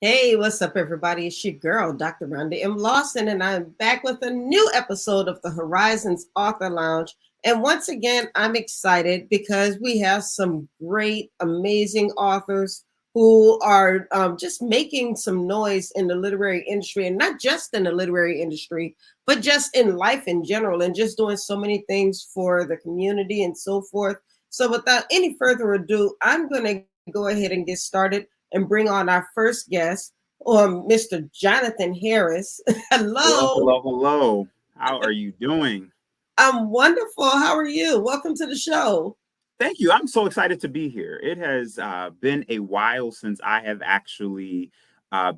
Hey, what's up, everybody? It's your girl, Dr. Rhonda M. Lawson, and I'm back with a new episode of the Horizons Author Lounge. And once again, I'm excited because we have some great, amazing authors who are just making some noise in the literary industry, and not just in the literary industry, but just in life in general, and just doing so many things for the community and so forth. So, without any further ado, I'm going to go ahead and get started and bring on our first guest, Mr. Jonathan Harris. Hello, Hello. hello, hello. How are you doing? I'm wonderful. How are you? Welcome to the show. Thank you. I'm so excited to be here. It has been a while since I have actually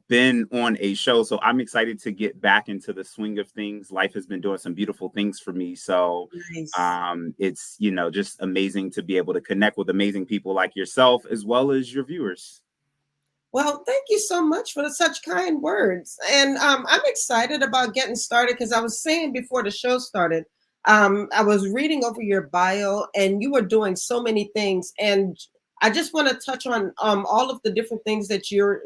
been on a show, so I'm excited to get back into the swing of things. Life has been doing some beautiful things for me, so Nice. it's just amazing to be able to connect with amazing people like yourself as well as your viewers. Well, thank you so much for such kind words. And I'm excited about getting started because I was saying before the show started, I was reading over your bio and you were doing so many things. And I just want to touch on all of the different things that you're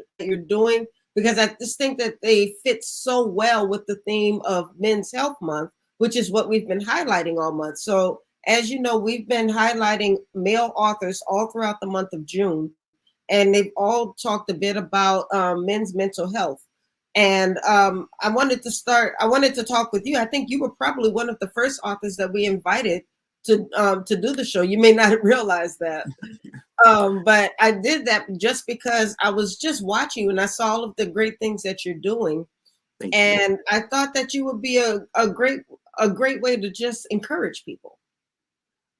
doing because I just think that they fit so well with the theme of Men's Health Month, which is what we've been highlighting all month. So, as you know, we've been highlighting male authors all throughout the month of June, and they've all talked a bit about men's mental health. And I wanted to talk with you. I think you were probably one of the first authors that we invited to do the show. You may not realize that, but I did that just because I was just watching you and I saw all of the great things that you're doing, Thank you. and I thought that you would be a great way to just encourage people.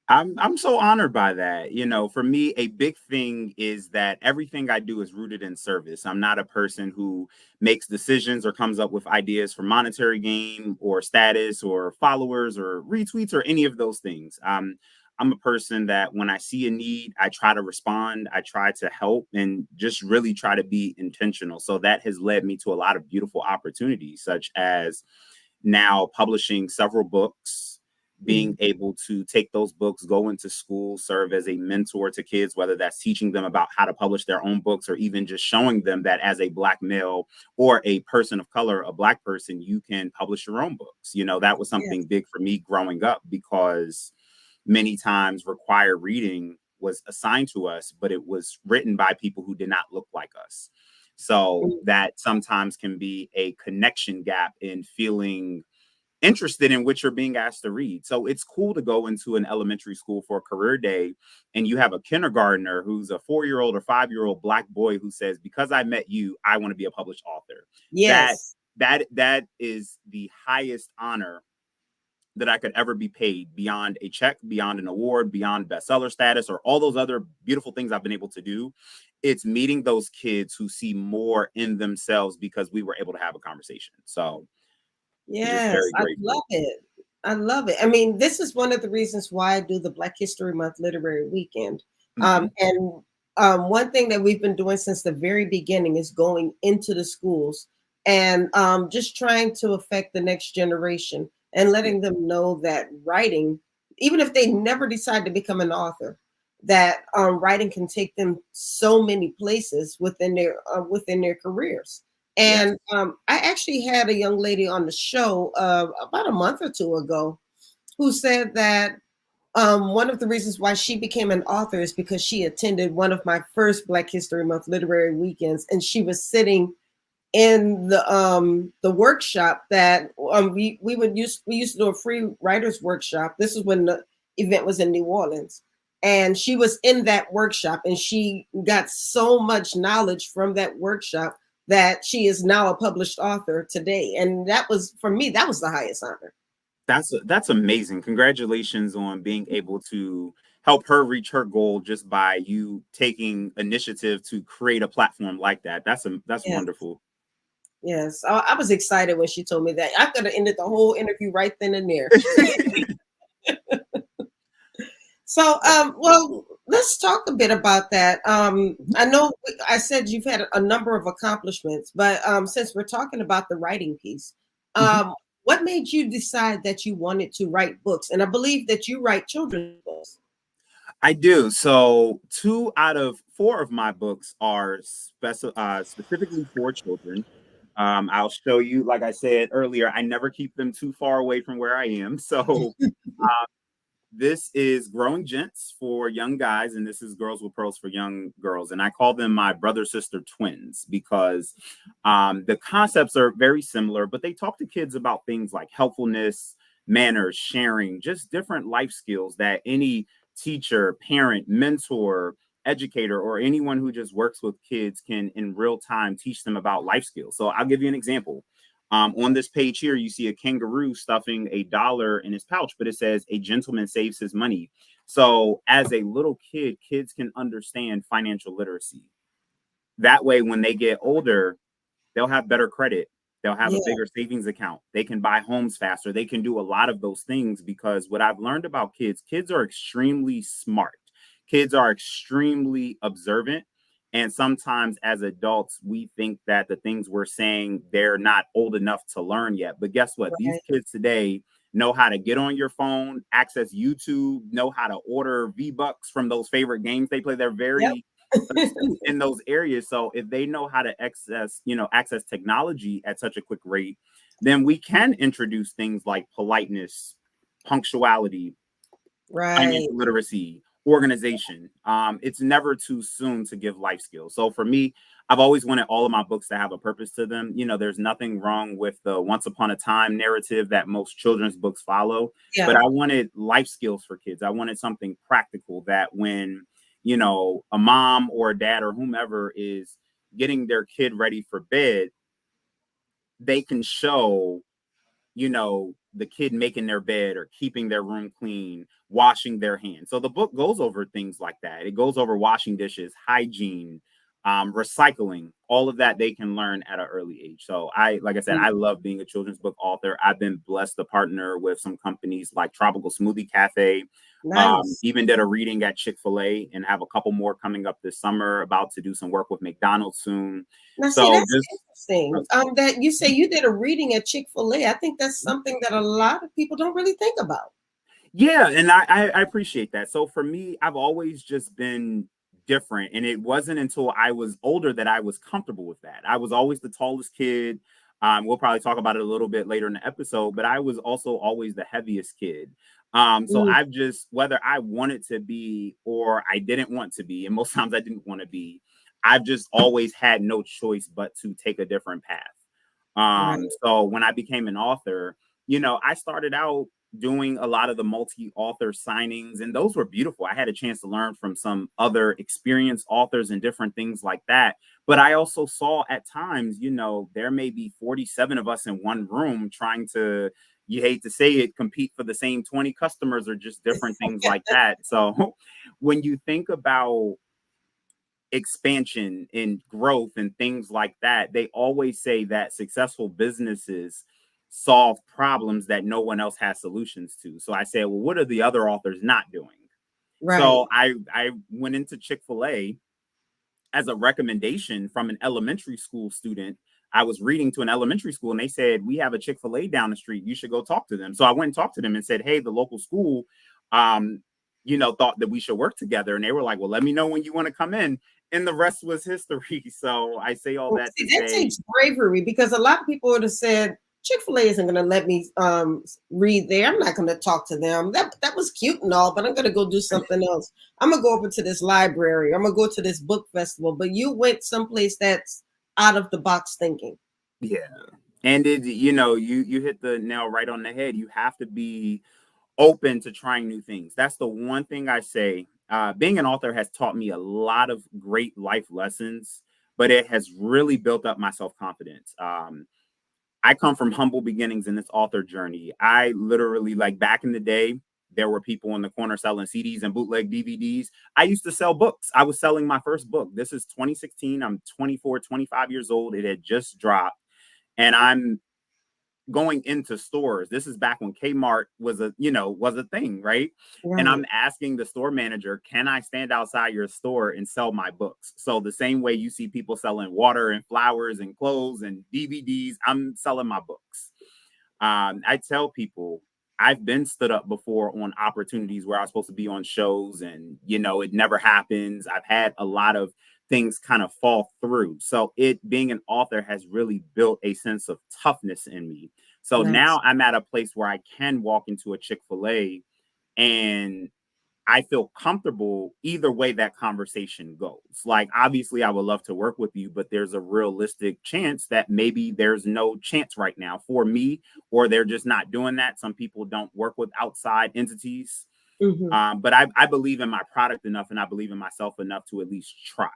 I'm so honored by that. For me, a big thing is that everything I do is rooted in service. I'm not a person who makes decisions or comes up with ideas for monetary gain or status or followers or retweets or any of those things. I'm a person that when I see a need, I try to respond, I try to help, and just really try to be intentional. So that has led me to a lot of beautiful opportunities, such as now publishing several books, being Mm. able to take those books, go into school, serve as a mentor to kids, whether that's teaching them about how to publish their own books or even just showing them that as a Black male or a person of color, a Black person, you can publish your own books. That was something Yes. big for me growing up because many times required reading was assigned to us, but it was written by people who did not look like us. So Mm. that sometimes can be a connection gap in feeling interested in what you're being asked to read. So it's cool to go into an elementary school for a career day and you have a kindergartner who's a 4-year-old or 5-year-old Black boy who says, because I met you, I want to be a published author. That Yes. that is the highest honor that I could ever be paid, beyond a check, beyond an award, beyond bestseller status, or all those other beautiful things I've been able to do. It's meeting those kids who see more in themselves because we were able to have a conversation. So I'm just Yes, very I love grateful. it. I love it. I mean, this is one of the reasons why I do the Black History Month Literary Weekend. Mhm. And one thing that we've been doing since the very beginning is going into the schools and just trying to affect the next generation and Yeah. letting them know that writing, even if they never decide to become an author, that writing can take them so many places within their careers. Yes. And I actually had a young lady on the show about a month or two ago who said that one of the reasons why she became an author is because she attended one of my first Black History Month literary weekends, and she was sitting in the workshop that we used to do a free writers workshop. This is when the event was in New Orleans, and she was in that workshop, and she got so much knowledge from that workshop that she is now a published author today. And that was, for me, that was the highest honor. That's amazing. Congratulations on being able to help her reach her goal just by you taking initiative to create a platform like that. That's Yes, wonderful. yes. I was excited when she told me that. I could have ended the whole interview right then and there. So, well, let's talk a bit about that. I know I said you've had a number of accomplishments, but since we're talking about the writing piece, Mhm. what made you decide that you wanted to write books? And I believe that you write children's books. I do. So 2 out of 4 of my books are specifically for children. I'll show you, like I said earlier, I never keep them too far away from where I am. So this is Growing Gents for young guys, and this is Girls with Pearls for young girls. And I call them my brother sister twins because the concepts are very similar, but they talk to kids about things like helpfulness, manners, sharing, just different life skills that any teacher, parent, mentor, educator, or anyone who just works with kids can in real time teach them about life skills. So I'll give you an example. On this page here, you see a kangaroo stuffing $1 in his pouch, but it says a gentleman saves his money. So as a little kid, kids can understand financial literacy. That way, when they get older, they'll have better credit. They'll have a Yeah, bigger savings account. They can buy homes faster. They can do a lot of those things because what I've learned about kids, kids are extremely smart. Kids are extremely observant. And sometimes as adults, we think that the things we're saying, they're not old enough to learn yet. But guess what? These right. kids today know how to get on your phone, access YouTube, know how to order V-Bucks from those favorite games they play. They're Yep. very astute in those areas. So if they know how to access technology at such a quick rate, then we can introduce things like politeness, punctuality, Right. financial literacy, organization. It's never too soon to give life skills. So for me, I've always wanted all of my books to have a purpose to them. There's nothing wrong with the once upon a time narrative that most children's books follow, but Yeah. I wanted life skills for kids. I wanted something practical that when, a mom or a dad or whomever is getting their kid ready for bed, they can show the kid making their bed or keeping their room clean, washing their hands. So the book goes over things like that. It goes over washing dishes, hygiene, recycling, all of that they can learn at an early age. So like I said, Mm, I love being a children's book author. I've been blessed to partner with some companies like Tropical Smoothie Cafe. nice. Even did a reading at Chick-fil-A and have a couple more coming up this summer, about to do some work with McDonald's soon. Now, see, So that's just interesting. That you say you did a reading at Chick-fil-A. I think that's something that a lot of people don't really think about. Yeah, and I appreciate that. So for me, I've always just been different, and it wasn't until I was older that I was comfortable with that. I was always the tallest kid. We'll probably talk about it a little bit later in the episode, but I was also always the heaviest kid. So Mm, I've just, whether I wanted to be or I didn't want to be, and most times I didn't want to be, I've just always had no choice but to take a different path. right. So when I became an author, I started out doing a lot of the multi-author signings, and those were beautiful. I had a chance to learn from some other experienced authors and different things like that. But I also saw at times, there may be 47 of us in one room trying to, you hate to say it, compete for the same 20 customers or just different things like that. So when you think about expansion and growth and things like that, they always say that successful businesses solve problems that no one else has solutions to. So I said, well, what are the other authors not doing? Right. So I went into Chick-fil-A as a recommendation from an elementary school student. I was reading to an elementary school and they said, we have a Chick-fil-A down the street. You should go talk to them. So I went and talked to them and said, hey, the local school, um, thought that we should work together. And they were like, well, let me know when you want to come in. And the rest was history. So I say all Well, that see, to that say, takes bravery because a lot of people would have said Chick-fil-A isn't going to let me read there. I'm not going to talk to them. That was cute and all, but I'm going to go do something else. I'm going to go over to this library. I'm going to go to this book festival. But you went someplace that's out of the box thinking. yeah. And you hit the nail right on the head. You have to be open to trying new things. That's the one thing I say. Being an author has taught me a lot of great life lessons, but it has really built up my self confidence. I come from humble beginnings in this author journey. I literally, like back in the day, there were people in the corner selling CDs and bootleg DVDs. I used to sell books. I was selling my first book. This is 2016. I'm 24, 25 years old. It had just dropped. And I'm going into stores. This is back when Kmart was a thing, right? And I'm Right. asking the store manager, can I stand outside your store and sell my books? So the same way you see people selling water and flowers and clothes and DVDs, I'm selling my books. I tell people I've been stood up before on opportunities where I was supposed to be on shows and, it never happens. I've had a lot of things kind of fall through. So it being an author has really built a sense of toughness in me. So Nice. now I'm at a place where I can walk into a Chick-fil-A and I feel comfortable either way that conversation goes. Like, obviously, I would love to work with you, but there's a realistic chance that maybe there's no chance right now for me, or they're just not doing that. Some people don't work with outside entities. Hmm. But I believe in my product enough and I believe in myself enough to at least try.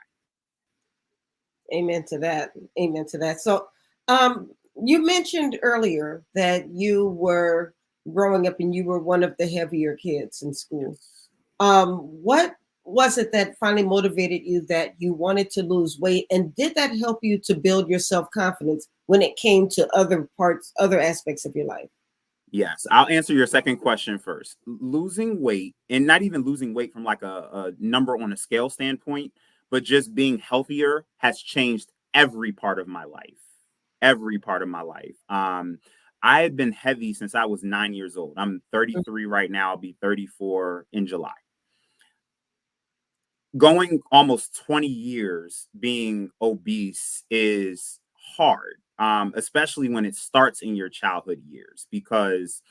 Amen to that. Amen to that. So, um, you mentioned earlier that you were growing up and you were one of the heavier kids in school. Yes. What was it that finally motivated you that you wanted to lose weight? And did that help you to build your self confidence when it came to other parts, other aspects of your life? Yes, I'll answer your second question first. Losing weight, and not even losing weight from like a number on a scale standpoint, but just being healthier has changed every part of my life. Every part of my life. I had been heavy since I was 9 years old. I'm 33 right now. I'll be 34 in July. Going almost 20 years being obese is hard, especially when it starts in your childhood years, because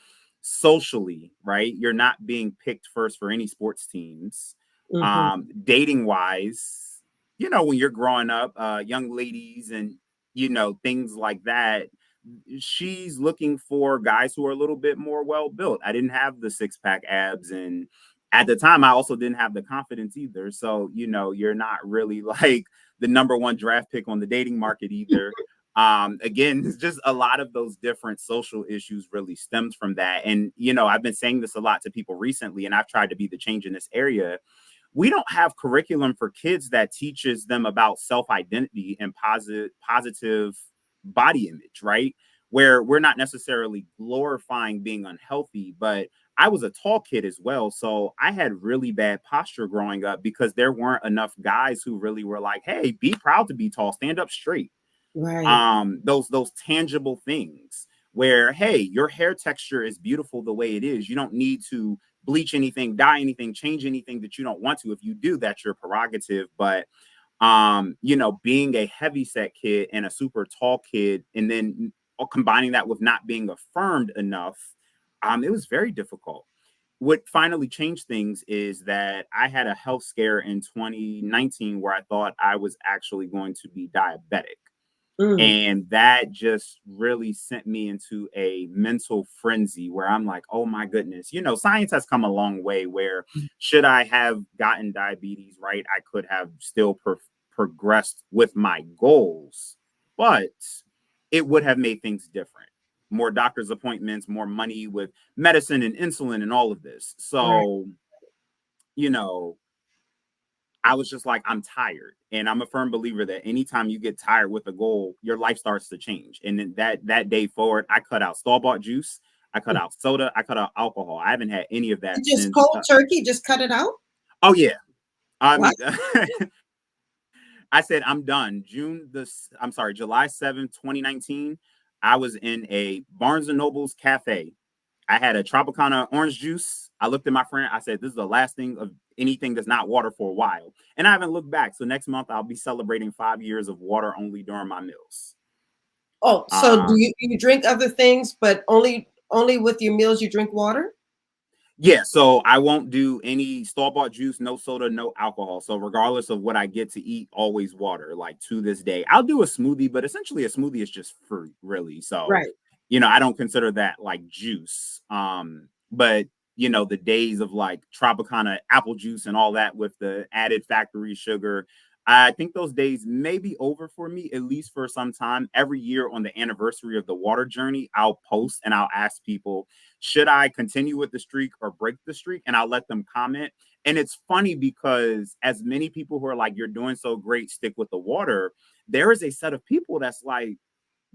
socially, right, you're not being picked first for any sports teams. Hmm. Dating wise, when you're growing up, young ladies and, things like that, she's looking for guys who are a little bit more well built. I didn't have the six pack abs, and at the time I also didn't have the confidence either. So, you're not really like the number one draft pick on the dating market either. Again, it's just a lot of those different social issues really stems from that. And, I've been saying this a lot to people recently, and I've tried to be the change in this area. We don't have curriculum for kids that teaches them about self-identity and positive body image, right? Where we're not necessarily glorifying being unhealthy, but I was a tall kid as well. So I had really bad posture growing up because there weren't enough guys who really were like, hey, be proud to be tall, stand up straight. Right. Those tangible things where, hey, your hair texture is beautiful the way it is. You don't need to bleach anything, dye anything, change anything that you don't want to. If you do, that's your prerogative. But being a heavy set kid and a super tall kid, and then combining that with not being affirmed enough, it was very difficult. What finally changed things is that I had a health scare in 2019 where I thought I was actually going to be diabetic. Mm. And that just really sent me into a mental frenzy where I'm like, oh my goodness, science has come a long way where should I have gotten diabetes, right? I could have still progressed with my goals, but it would have made things different. More doctor's appointments, more money with medicine and insulin and all of this. Right. So, you know, I was just like, I'm tired. And I'm a firm believer that anytime you get tired with a goal, your life starts to change. And then that day forward, I cut out store-bought juice, I cut out soda, I cut out alcohol. I haven't had any of You that just since. cold turkey, just cut it out? Oh yeah, I What? mean, I said I'm done. I'm sorry, July 7th, 2019. I was in a Barnes and Noble's cafe. I had a Tropicana orange juice. I looked at my friend. I said, this is the last thing of anything that's not water for a while. And I haven't looked back. So next month, I'll be celebrating 5 years of water only during my meals. Oh, so do Um, you drink other things, but only with your meals you drink water? Yeah, so I won't do any store-bought juice, no soda, no alcohol. So regardless of what I get to eat, always water. Like to this day, I'll do a smoothie, but essentially a smoothie is just fruit, really. So, Right. I don't consider that like juice. But the days of like Tropicana apple juice and all that with the added factory sugar, I think those days may be over for me, at least for some time. Every year on the anniversary of the water journey, I'll post and I'll ask people, should I continue with the streak or break the streak? And I'll let them comment. And it's funny because as many people who are like, you're doing so great, stick with the water, there is a set of people that's like,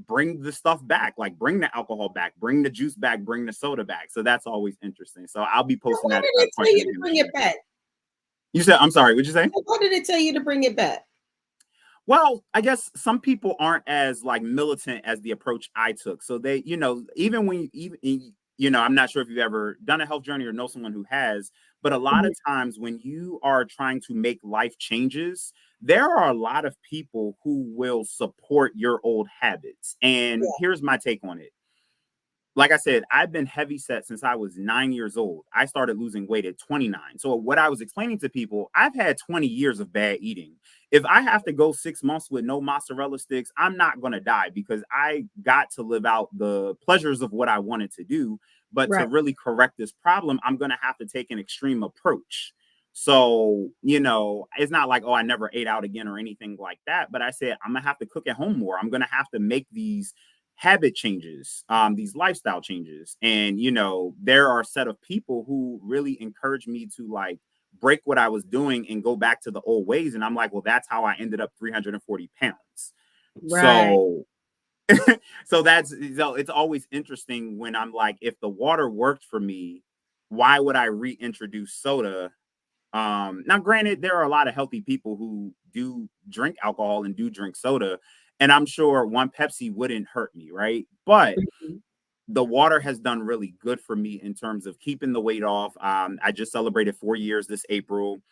bring the stuff back, like bring the alcohol back, bring the juice back, bring the soda back. So that's always interesting. So I'll be So posting why that did they tell question you to again bring this it year. back? You said, I'm sorry, what'd you say? So why did they tell you to bring it back? Well, I guess some people aren't as like militant as the approach I took. So they, even when you even I'm not sure if you've ever done a health journey or know someone who has, but a lot Mhm. of times when you are trying to make life changes, there are a lot of people who will support your old habits. And Yeah, here's my take on it. Like I said, I've been heavy set since I was 9 years old. I started losing weight at 29. So, what I was explaining to people, I've had 20 years of bad eating. If I have to go 6 months with no mozzarella sticks, I'm not going to die because I got to live out the pleasures of what I wanted to do. But to right, really correct this problem, I'm going to have to take an extreme approach. So, it's not like, oh, I never ate out again or anything like that. But I said, I'm going to have to cook at home more. I'm going to have to make these habit changes, these lifestyle changes. And, there are a set of people who really encourage me to like break what I was doing and go back to the old ways. And I'm like, well, that's how I ended up 340 pounds. right. So, so it's always interesting when I'm like, if the water worked for me, why would I reintroduce soda? Now, granted, there are a lot of healthy people who do drink alcohol and do drink soda, and I'm sure one Pepsi wouldn't hurt me, right? But Mhm. the water has done really good for me in terms of keeping the weight off. I just celebrated 4 years this April.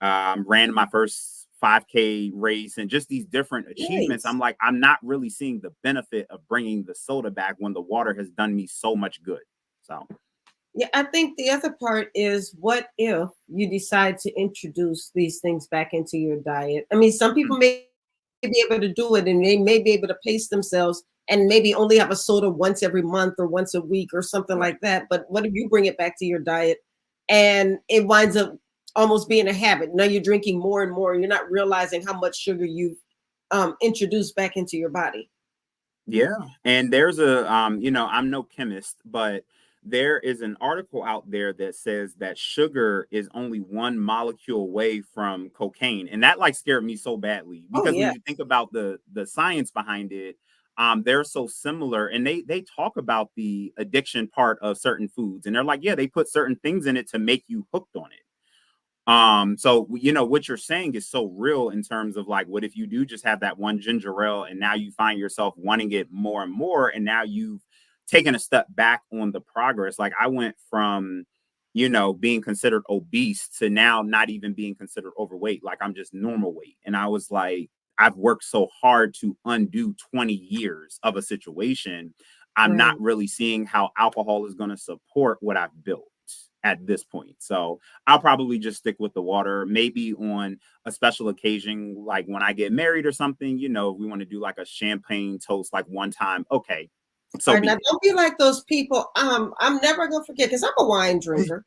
Ran my first 5K race, and just these different achievements. I'm Nice. like, I'm not really seeing the benefit of bringing the soda back when the water has done me so much good. So, Yeah, I think the other part is what if you decide to introduce these things back into your diet? I mean, some mm, people may be able to do it and they may be able to pace themselves and maybe only have a soda once every month or once a week or something right. like that. But what if you bring it back to your diet and it winds up almost being a habit? Now you're drinking more and more. You're not realizing how much sugar you've introduced back into your body. Yeah, and there's I'm no chemist, but there is an article out there that says that sugar is only one molecule away from cocaine, and that like scared me so badly Oh, because when yeah. you think about the science behind it, they're so similar, and they talk about the addiction part of certain foods, and they're like, yeah, they put certain things in it to make you hooked on it. So what you're saying is so real in terms of like, what if you do just have that one ginger ale and now you find yourself wanting it more and more, and now you've taken a step back on the progress. Like I went from, being considered obese to now not even being considered overweight. Like I'm just normal weight. And I was like, I've worked so hard to undo 20 years of a situation. I'm not Right. really seeing how alcohol is going to support what I've built at this point. So I'll probably just stick with the water, maybe on a special occasion, like when I get married or something, if we want to do like a champagne toast like one time. Okay, All so right, be now it. don't be like those people. I'm never gonna forget because I'm a wine drinker,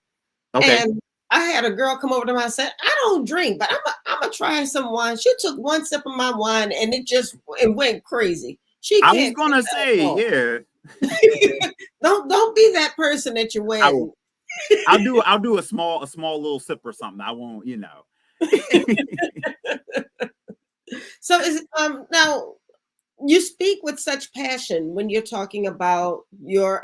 Okay. and I had a girl come over to me and said, "I don't drink, but I'm gonna try some wine." She took one sip of my wine, and it went crazy. She I was can't gonna take say, alcohol. yeah, Don't be that person at your I will wedding. I'll do a small little sip or something. I won't. So is now you speak with such passion when you're talking about your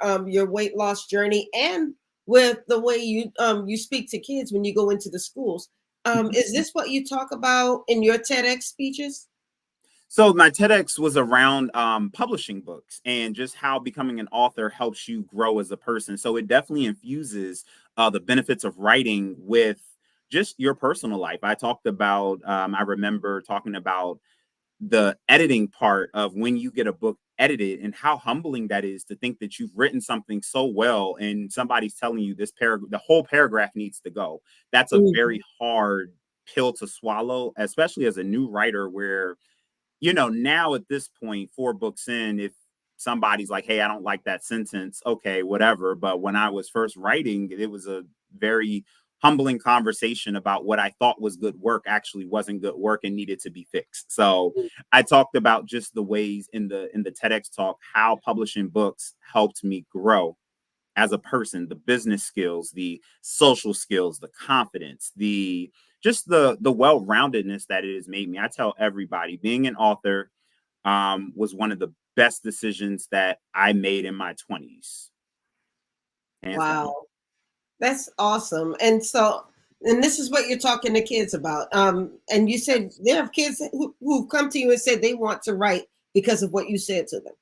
weight loss journey and with the way you speak to kids when you go into the schools. Is this what you talk about in your TEDx speeches? So my TEDx was around publishing books and just how becoming an author helps you grow as a person. So it definitely infuses the benefits of writing with just your personal life. I talked about, I remember talking about the editing part of when you get a book edited and how humbling that is to think that you've written something so well and somebody's telling you this paragraph, the whole paragraph needs to go. That's a Mhm. very hard pill to swallow, especially as a new writer where now at this point, 4 books in, if somebody's like, hey, I don't like that sentence, okay, whatever. But when I was first writing, it was a very humbling conversation about what I thought was good work actually wasn't good work and needed to be fixed. So I talked about just the ways in the TEDx talk how publishing books helped me grow as a person, the business skills, the social skills, the confidence, the just the well-roundedness that it has made me. I tell everybody being an author was one of the best decisions that I made in my 20s, hands down. Wow, that's awesome. And this is what you're talking to kids about. And you said there are kids who've come to you and said they want to write because of what you said to them.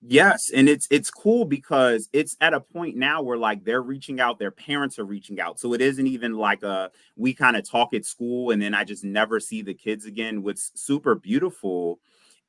Yes, and it's cool because it's at a point now where like they're reaching out, their parents are reaching out. So it isn't even like a we kind of talk at school and then I just never see the kids again. What's super beautiful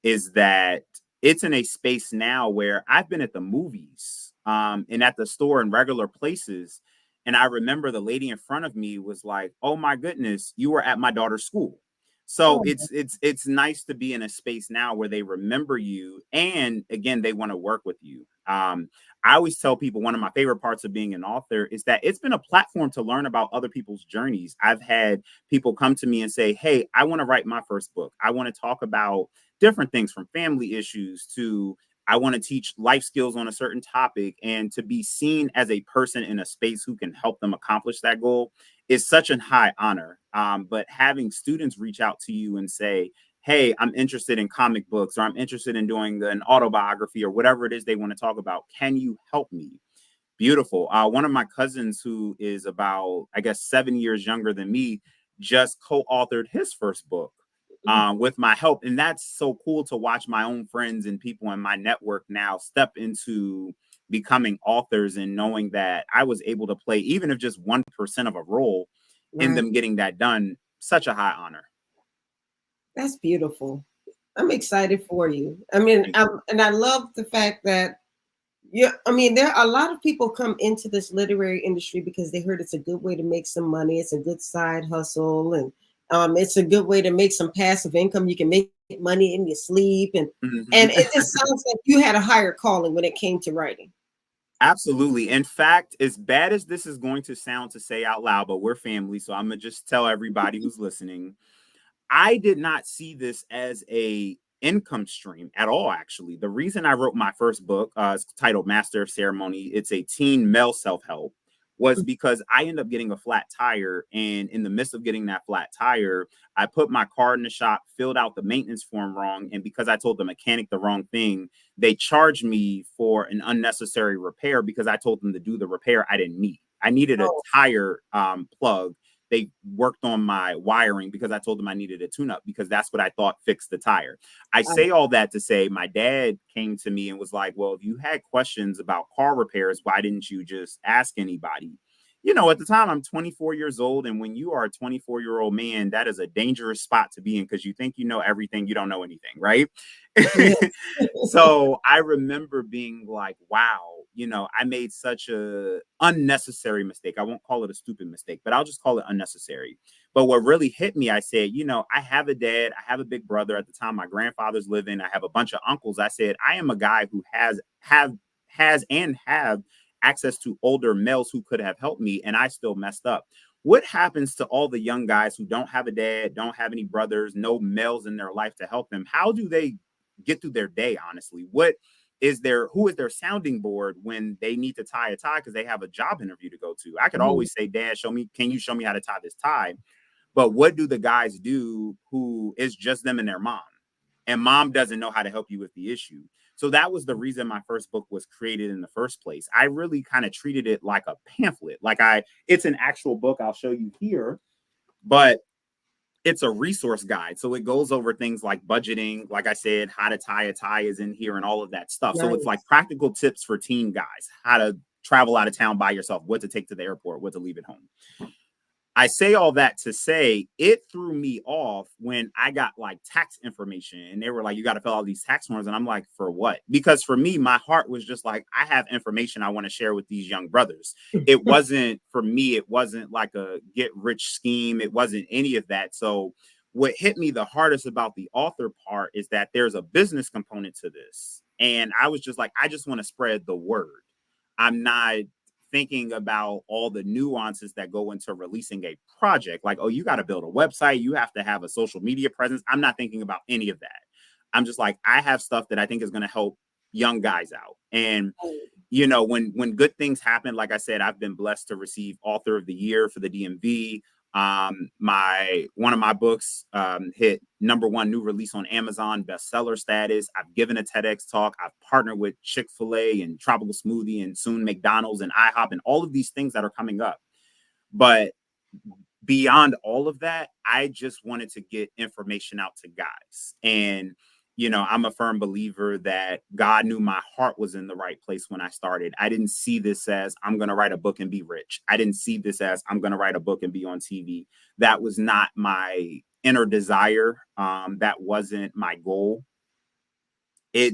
is that it's in a space now where I've been at the movies and at the store in regular places. And I remember the lady in front of me was like, "Oh my goodness, you were at my daughter's school." So Oh, it's nice to be in a space now where they remember you and again they want to work with you. I always tell people one of my favorite parts of being an author is that it's been a platform to learn about other people's journeys. I've had people come to me and say, "Hey, I want to write my first book. I want to talk about different things from family issues to I want to teach life skills on a certain topic," and to be seen as a person in a space who can help them accomplish that goal is such a high honor. But having students reach out to you and say, "Hey, I'm interested in comic books, or I'm interested in doing an autobiography, or whatever it is they want to talk about. Can you help me?" Beautiful. One of my cousins, who is about, I guess, 7 years younger than me, just co-authored his first book with my help, and that's so cool to watch my own friends and people in my network now step into becoming authors and knowing that I was able to play, even if just 1% of a role in right. them getting that done. Such a high honor. That's beautiful. I'm excited for you. I mean, Thank you. and I love the fact that yeah, I mean, there are a lot of people come into this literary industry because they heard it's a good way to make some money. It's a good side hustle, and it's a good way to make some passive income. You can make money in your sleep, and Mhm. it just sounds like you had a higher calling when it came to writing. Absolutely. In fact, as bad as this is going to sound to say out loud, but we're family, so I'm gonna just tell everybody who's listening, I did not see this as a income stream at all. Actually, the reason I wrote my first book, it's titled Master of Ceremony, it's a teen male self-help, was because I ended up getting a flat tire, and in the midst of getting that flat tire, I put my car in the shop, filled out the maintenance form wrong, and because I told the mechanic the wrong thing, they charged me for an unnecessary repair because I told them to do the repair I didn't need. I needed a Oh, tire plug. They worked on my wiring because I told them I needed a tune up because that's what I thought fixed the tire. I I, say all that to say my dad came to me and was like, "Well, if you had questions about car repairs, why didn't you just ask anybody?" You know, at the time, I'm 24 years old. And when you are a 24-year-old man, that is a dangerous spot to be in because you think you know everything, you don't know anything, right? yes. So I remember being like, wow, you know, I made such a unnecessary mistake. I won't call it a stupid mistake, but I'll just call it unnecessary. But what really hit me, I said, you know, I have a dad, I have a big brother. At the time my grandfather's living, I have a bunch of uncles. I said, I am a guy who has access to older males who could have helped me, and I still messed up. What happens to all the young guys who don't have a dad, don't have any brothers, no males in their life to help them? How do they get through their day? Honestly, what is their who is their sounding board when they need to tie a tie because they have a job interview to go to? I could Mhm. always say, "Dad, show me, can you show me how to tie this tie?" But what do the guys do who is just them and their mom, and mom doesn't know how to help you with the issue? So that was the reason my first book was created in the first place. I really kind of treated it like a pamphlet. It's an actual book I'll show you here, but it's a resource guide. So it goes over things like budgeting, like I said, how to tie a tie is in here and all of that stuff. So it's like Nice. practical tips for teen guys, how to travel out of town by yourself, what to take to the airport, what to leave at home. I say all that to say it threw me off when I got like tax information and they were like, you got to fill out these tax forms. And I'm like, for what? Because for me, my heart was just like, I have information I want to share with these young brothers. It wasn't for me, it wasn't like a get rich scheme, it wasn't any of that. So, what hit me the hardest about the author part is that there's a business component to this. And I was just like, I just want to spread the word. I'm not thinking about all the nuances that go into releasing a project. Like, oh, you got to build a website, you have to have a social media presence. I'm not thinking about any of that. I'm just like, I have stuff that I think is going to help young guys out. And you know, when good things happen, like I said, I've been blessed to receive Author of the Year for the DMV. My one of my books hit #1 new release on Amazon, bestseller status. I've given a TEDx talk. I've partnered with Chick-fil-A and Tropical Smoothie and soon McDonald's and IHOP and all of these things that are coming up. But beyond all of that, I just wanted to get information out to guys. And I'm a firm believer that God knew my heart was in the right place when I started. I didn't see this as I'm going to write a book and be rich. I didn't see this as I'm going to write a book and be on TV. That was not my inner desire. That wasn't my goal.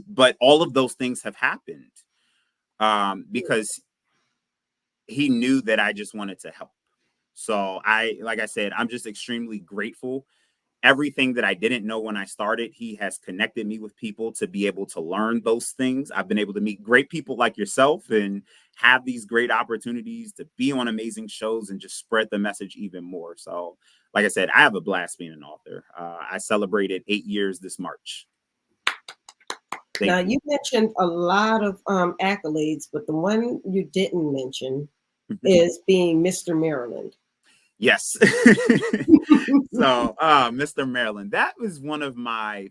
But all of those things have happened because he knew that I just wanted to help. So like I said, I'm just extremely grateful. Everything that I didn't know when I started, he has connected me with people to be able to learn those things. I've been able to meet great people like yourself and have these great opportunities to be on amazing shows and just spread the message even more. So, like I said, I have a blast being an author. I celebrated 8 years this March. Now, you mentioned a lot of accolades, but the one you didn't mention is being Mr. Maryland. Yes. So, Mr. Maryland, that was one of my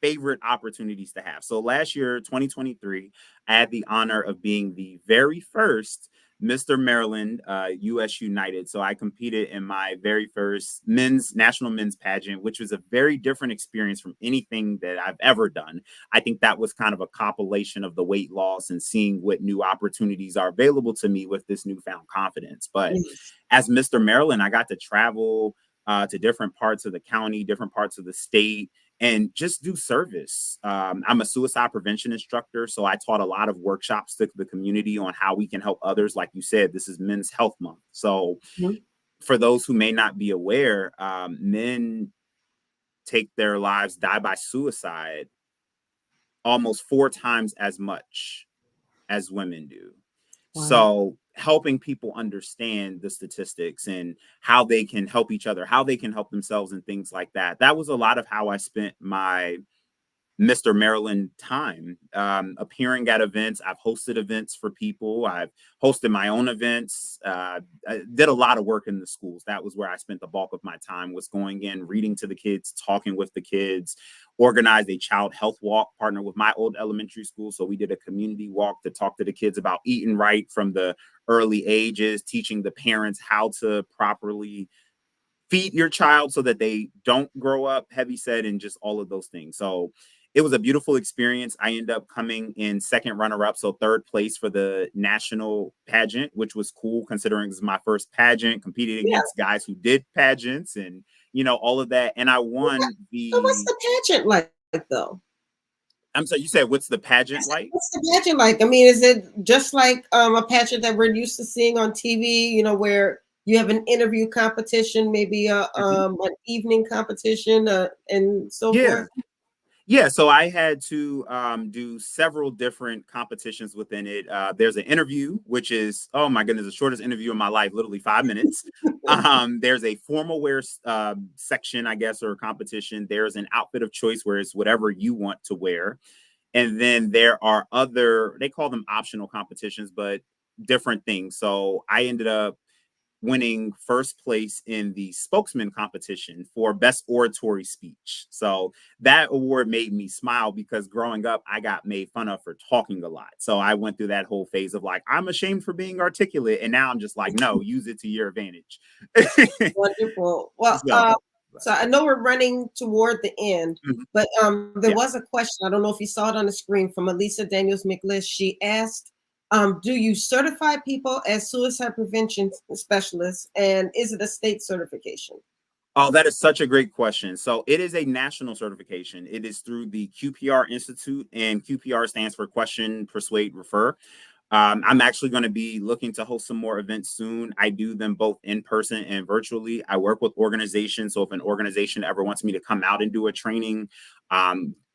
favorite opportunities to have. So last year, 2023, I had the honor of being the very first Mr. Maryland US United. So I competed in my very first national men's pageant, which was a very different experience from anything that I've ever done. I think that was kind of a compilation of the weight loss and seeing what new opportunities are available to me with this newfound confidence. But as Mr. Maryland, I got to travel to different parts of the county, different parts of the state, and just do service. I'm a suicide prevention instructor, so I taught a lot of workshops to the community on how we can help others. Like you said, this is Men's Health Month. So for those who may not be aware, men take their lives, die by suicide almost 4 times as much as women do. Wow. So helping people understand the statistics and how they can help each other, how they can help themselves and things like that. That was a lot of how I spent my Mr. Maryland time, appearing at events. I've hosted events for people. I've hosted my own events. I did a lot of work in the schools. That was where I spent the bulk of my time, was going in, reading to the kids, talking with the kids, organized a child health walk, partnered with my old elementary school. So we did a community walk to talk to the kids about eating right from the early ages, teaching the parents how to properly feed your child so that they don't grow up heavy set and just all of those things. So it was a beautiful experience. I ended up coming in second runner-up, so third place for the national pageant, which was cool considering this is my first pageant, competing against guys who did pageants and, all of that. And I won So what's the pageant like, though? I'm sorry, you said what's the pageant like? What's the pageant like? I mean, is it just like a pageant that we're used to seeing on TV, where you have an interview competition, maybe an evening competition, and so forth? Yeah, so I had to do several different competitions within it. There's an interview, which is, oh my goodness, the shortest interview in my life, literally 5 minutes. There's a formal wear section, I guess, or competition. There's an outfit of choice where it's whatever you want to wear. And then there are they call them optional competitions, but different things. So I ended up winning first place in the spokesman competition for best oratory speech. So that award made me smile because growing up, I got made fun of for talking a lot. So I went through that whole phase of like, I'm ashamed for being articulate. And now I'm just like, no, use it to your advantage. Wonderful. Well, so I know we're running toward the end, but there was a question. I don't know if you saw it on the screen from Elisa Daniels McLish. She asked, do you certify people as suicide prevention specialists, and is it a state certification? Oh, that is such a great question. So it is a national certification. It is through the QPR Institute, and QPR stands for Question, Persuade, Refer. I'm actually going to be looking to host some more events soon. I do them both in person and virtually. I work with organizations. So if an organization ever wants me to come out and do a training,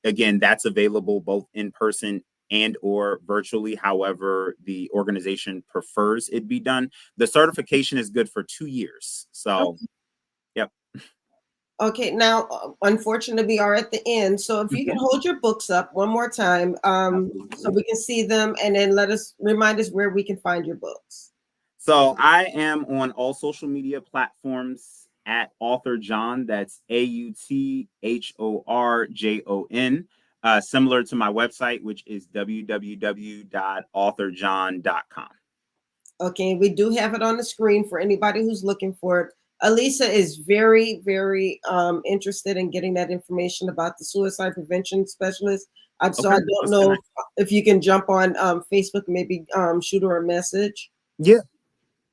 again, that's available both in person and or virtually, however the organization prefers it be done. The certification is good for 2 years. So, yep. Okay, now, unfortunately, we are at the end. So if you can hold your books up one more time so we can see them, and then remind us where we can find your books. So I am on all social media platforms at Author John. That's AUTHORJON. Similar to my website, which is www.authorjohn.com. Okay, we do have it on the screen for anybody who's looking for it. Elisa is very, very interested in getting that information about the suicide prevention specialist. So Okay, I don't let's know connect. if you can jump on Facebook, maybe shoot her a message. Yeah,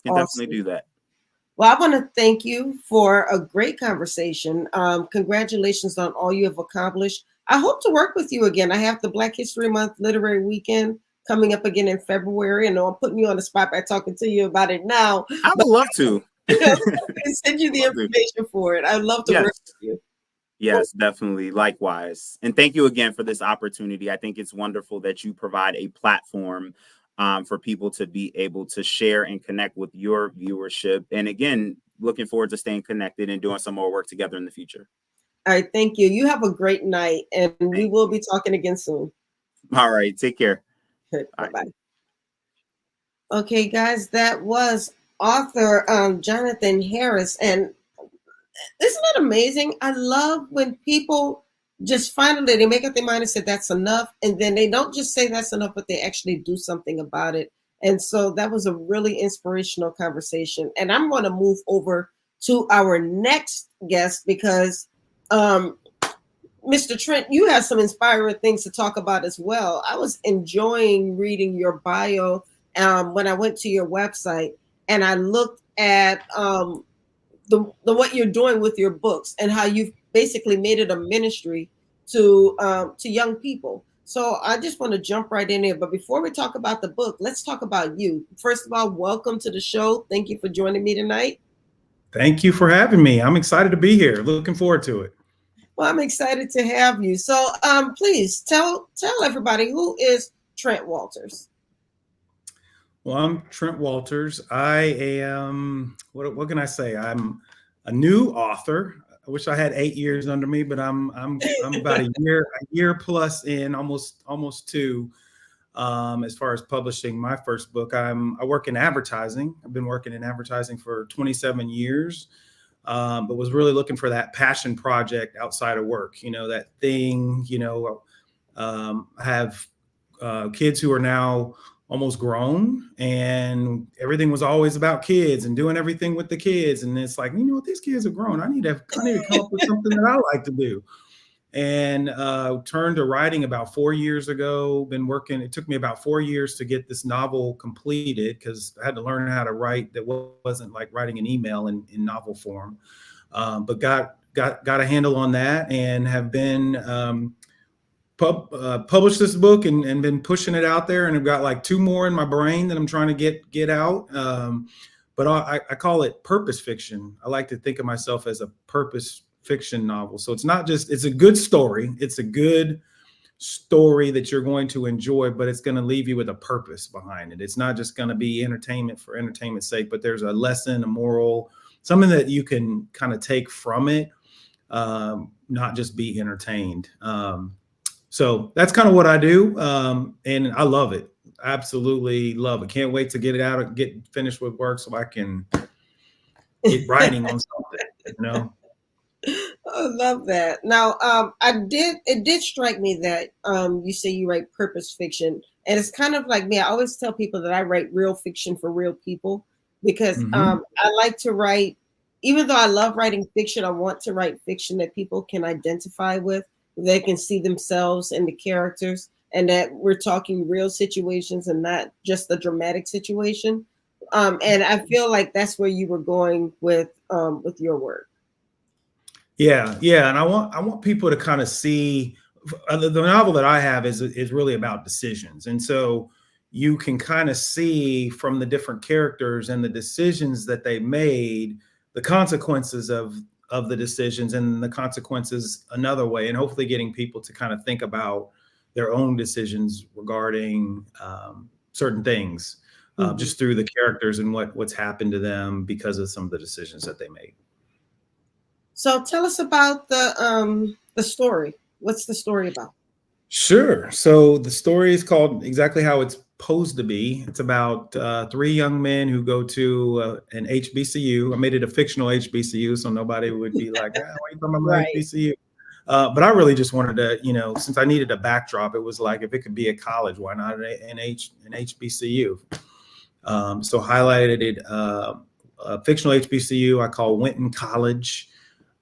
can definitely Awesome. do that. Well, I want to thank you for a great conversation. Congratulations on all you have accomplished. I hope to work with you again. I have the Black History Month Literary Weekend coming up again in February. I know I'm putting you on the spot by talking to you about it now, I but would love to. I can send you the Love to. information for it. I'd love to work Yes. with you. Yes, definitely. Likewise. And thank you again for this opportunity. I think it's wonderful that you provide a platform for people to be able to share and connect with your viewership. And again, looking forward to staying connected and doing some more work together in the future. All right, thank you. You have a great night, and we Thank will you. be talking again soon. All right. Take care. Bye Bye. bye. Okay, guys, that was author Jonathan Harris, and isn't that amazing? I love when people just finally they make up their mind and say that's enough, and then they don't just say that's enough, but they actually do something about it. And so that was a really inspirational conversation. And I'm going to move over to our next guest because Mr. Trent, you have some inspiring things to talk about as well. I was enjoying reading your bio when I went to your website and I looked at the what you're doing with your books and how you've basically made it a ministry to young people. So I just want to jump right in here. But before we talk about the book, let's talk about you. First of all, welcome to the show. Thank you for joining me tonight. Thank you for having me. I'm excited to be here. Looking forward to it. Well, I'm excited to have you. So please tell everybody who is Trent Walters. Well, I'm Trent Walters. I am, what can I say? I'm a new author. I wish I had 8 years under me, but I'm about a year plus in, almost two, as far as publishing my first book. I work in advertising. I've been working in advertising for 27 years. But was really looking for that passion project outside of work, that thing, I have kids who are now almost grown, and everything was always about kids and doing everything with the kids. And it's like, these kids are grown. I need to come up with something that I like to do. And turned to writing about 4 years ago. Been working. It took me about 4 years to get this novel completed because I had to learn how to write that wasn't like writing an email in novel form. But got a handle on that and have been published this book and been pushing it out there. And I've got like two more in my brain that I'm trying to get out. But I call it purpose fiction. I like to think of myself as a purpose fiction novel. So it's not just, it's a good story. It's a good story that you're going to enjoy, but it's going to leave you with a purpose behind it. It's not just going to be entertainment for entertainment's sake, but there's a lesson, a moral, something that you can kind of take from it, not just be entertained. So that's kind of what I do. And I love it. Absolutely love it. Can't wait to get it out and get finished with work so I can get writing on something. I love that. Now, it did strike me that you say you write purpose fiction, and it's kind of like me. I always tell people that I write real fiction for real people because Mm-hmm. I like to write, even though I love writing fiction, I want to write fiction that people can identify with, they can see themselves in the characters, and that we're talking real situations and not just the dramatic situation. And I feel like that's where you were going with your work. Yeah, yeah, and I want people to kind of see the novel that I have is really about decisions, and so you can kind of see from the different characters and the decisions that they made, the consequences of the decisions and the consequences another way, and hopefully getting people to kind of think about their own decisions regarding certain things, just through the characters and what's happened to them because of some of the decisions that they made. So tell us about the story. What's the story about? Sure. So the story is called exactly how it's supposed to be. It's about three young men who go to an HBCU. I made it a fictional HBCU, so nobody would be like, "Ah, why are you talking about my Right. HBCU?" But I really just wanted to, since I needed a backdrop, it was like if it could be a college, why not an HBCU? So highlighted it fictional HBCU I call Winton College.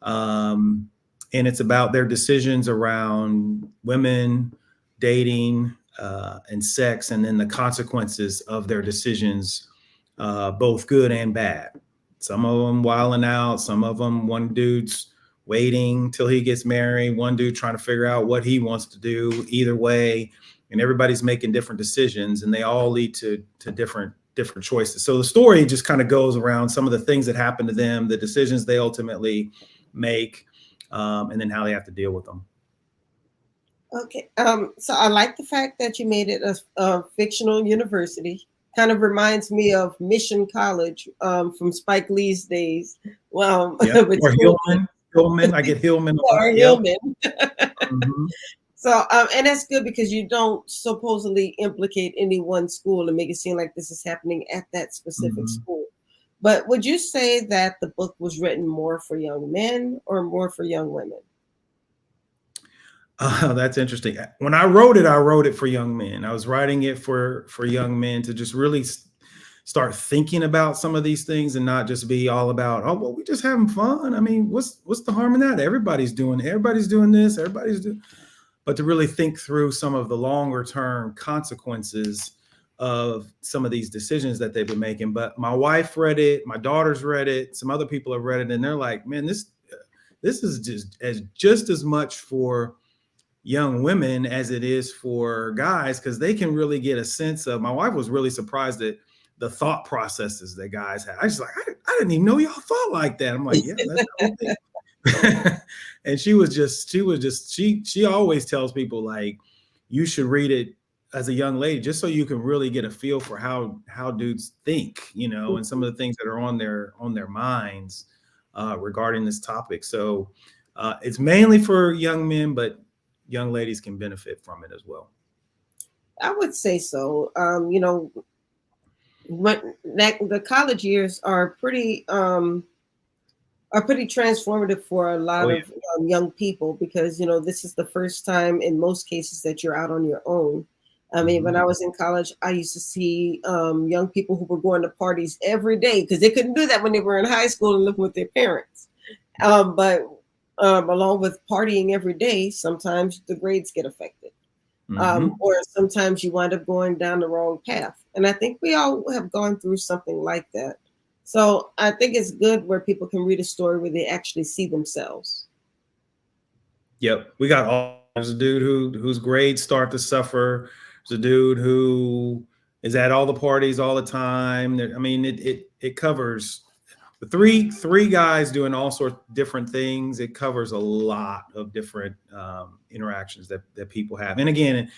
And it's about their decisions around women, dating, and sex, and then the consequences of their decisions, both good and bad. Some of them wilding out, some of them, one dude's waiting till he gets married, one dude trying to figure out what he wants to do either way, and everybody's making different decisions, and they all lead to different choices. So the story just kind of goes around some of the things that happen to them, the decisions they ultimately make, and then how they have to deal with them. Okay. So I like the fact that you made it a fictional university. Kind of reminds me of Mission College from Spike Lee's days. Well, yeah. Or Hillman. I get Hillman. Or Hillman. Mm-hmm. So, and that's good because you don't supposedly implicate any one school and make it seem like this is happening at that specific school. But would you say that the book was written more for young men or more for young women? That's interesting. When I wrote it for young men. I was writing it for young men to just really start thinking about some of these things and not just be all about, oh, well, we just having fun. I mean, what's the harm in that? Everybody's doing this. But to really think through some of the longer term consequences of some of these decisions that they've been making. But my wife read it, my daughters read it, some other people have read it, and they're like, man, this is just as much for young women as it is for guys, because they can really get a sense of. My wife was really surprised at the thought processes that guys have. I was like, I didn't even know y'all thought like that. I'm like, yeah, that's the whole thing. And she always tells people, like, you should read it as a young lady, just so you can really get a feel for how dudes think, and some of the things that are on their minds regarding this topic. So it's mainly for young men, but young ladies can benefit from it as well. I would say so. The college years are pretty transformative for a lot of young people, because this is the first time in most cases that you're out on your own. I mean, when I was in college, I used to see young people who were going to parties every day because they couldn't do that when they were in high school and living with their parents. But along with partying every day, sometimes the grades get affected. Or sometimes you wind up going down the wrong path. And I think we all have gone through something like that. So I think it's good where people can read a story where they actually see themselves. Yep. We got there's a dude whose grades start to suffer. There's a dude who is at all the parties all the time. I mean, it covers the three guys doing all sorts of different things. It covers a lot of different interactions that people have. And again,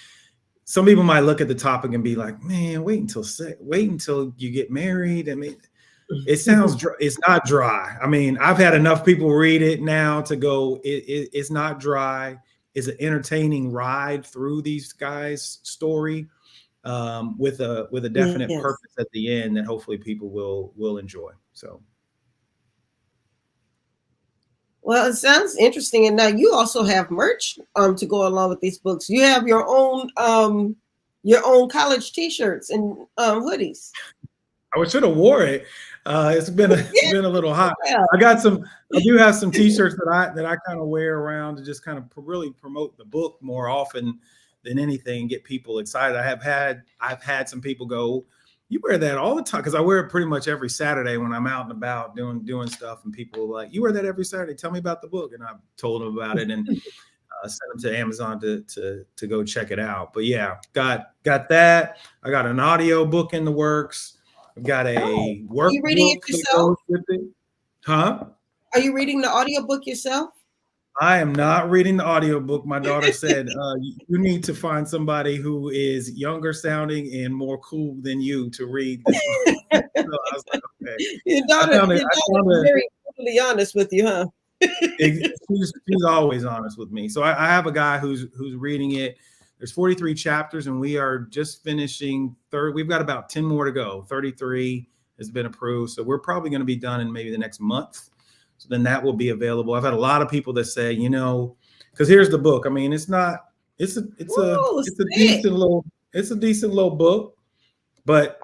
some people might look at the topic and be like, man, wait until you get married. I mean, it sounds dry. It's not dry. I mean, I've had enough people read it now to go, it's not dry. It's an entertaining ride through these guys' story with a definite purpose at the end that hopefully people will enjoy. So. Well, it sounds interesting. And now you also have merch to go along with these books. You have your own college T-shirts and hoodies. I should have wore it. It's been a little hot. Yeah. I do have some T-shirts that I kind of wear around to just kind of really promote the book more often than anything, get people excited. I've had some people go, you wear that all the time, because I wear it pretty much every Saturday when I'm out and about doing stuff, and people are like, you wear that every Saturday, tell me about the book. And I've told them about it and sent them to Amazon to go check it out. But yeah, got that. I got an audio book in the works. I've got a workbook. Are you reading it yourself? Huh? Are you reading the audio book yourself? I am not reading the audiobook. My daughter said, you need to find somebody who is younger sounding and more cool than you to read this book. So I was like, okay. Your daughter is very brutally honest with you, huh? She's always honest with me. So I have a guy who's reading it. There's 43 chapters, and we are just finishing we've got about 10 more to go. 33 has been approved. So we're probably going to be done in maybe the next month. So then that will be available. I've had a lot of people that say, because here's the book. I mean, it's a decent little book, but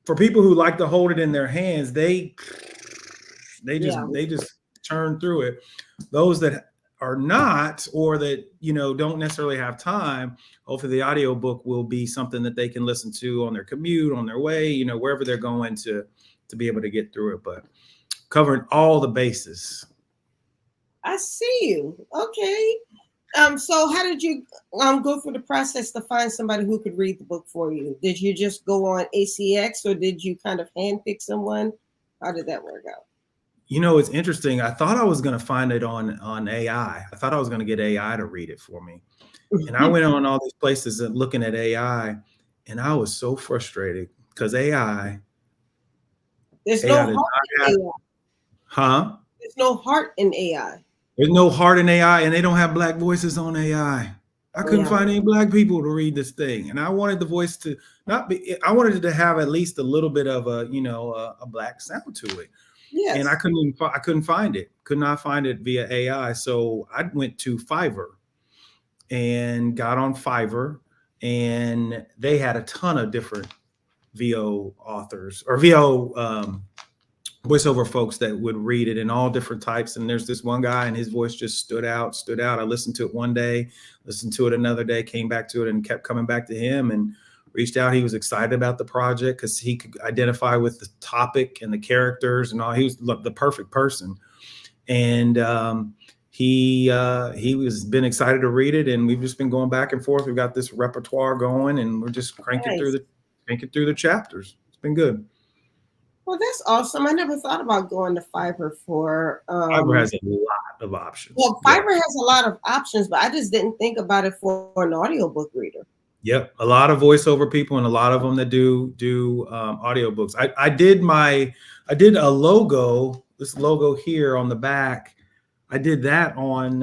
for people who like to hold it in their hands, they Yeah. just turn through it. Those that are not, or that, you know, don't necessarily have time, hopefully the audiobook will be something that they can listen to on their commute, on their way, you know, wherever they're going, to be able to get through it. But covering all the bases. I see you. Okay. So how did you go through the process to find somebody who could read the book for you? Did you just go on ACX, or did you kind of handpick someone? How did that work out? You know, it's interesting. I thought I was going to find it on AI. I thought I was going to get AI to read it for me. And I went on all these places and looking at AI, and I was so frustrated because AI. There's no heart in AI. Huh? There's no heart in AI. There's no heart in AI, and they don't have Black voices on AI. I couldn't find any Black people to read this thing, and I wanted the voice to not be. I wanted it to have at least a little bit of a, you know, a Black sound to it. Yes. And I couldn't find it. Could not find it via AI. So I went to Fiverr and got on Fiverr, and they had a ton of different VO authors or VO voiceover folks that would read it in all different types. And there's this one guy, and his voice just stood out. I listened to it one day, listened to it another day, came back to it, and kept coming back to him and reached out. He was excited about the project because he could identify with the topic and the characters and all. He was the perfect person. And he was been excited to read it, and we've just been going back and forth. We've got this repertoire going, and we're just cranking through the chapters. It's been good. Well, that's awesome. I never thought about going to Fiverr for. Fiverr has a lot of options. Well, Fiverr has a lot of options, but I just didn't think about it for an audiobook reader. Yep, a lot of voiceover people, and a lot of them that do audiobooks. I did a logo, this logo here on the back. I did that on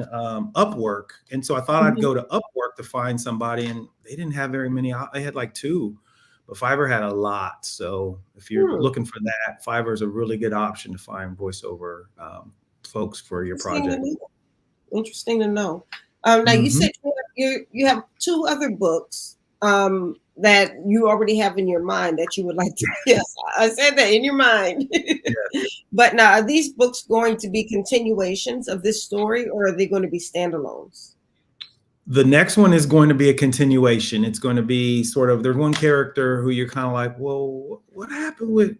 Upwork, and so I thought I'd go to Upwork to find somebody, and they didn't have very many. They had like 2, but Fiverr had a lot. So if you're looking for that, Fiverr is a really good option to find voiceover folks for your project. Interesting to know. Now you said you have 2 other books that you already have in your mind that you would like to. Yes, I said that, in your mind. Yes. But now, are these books going to be continuations of this story, or are they going to be standalones? The next one is going to be a continuation. It's going to be sort of, there's one character who you're kind of like, well, what happened with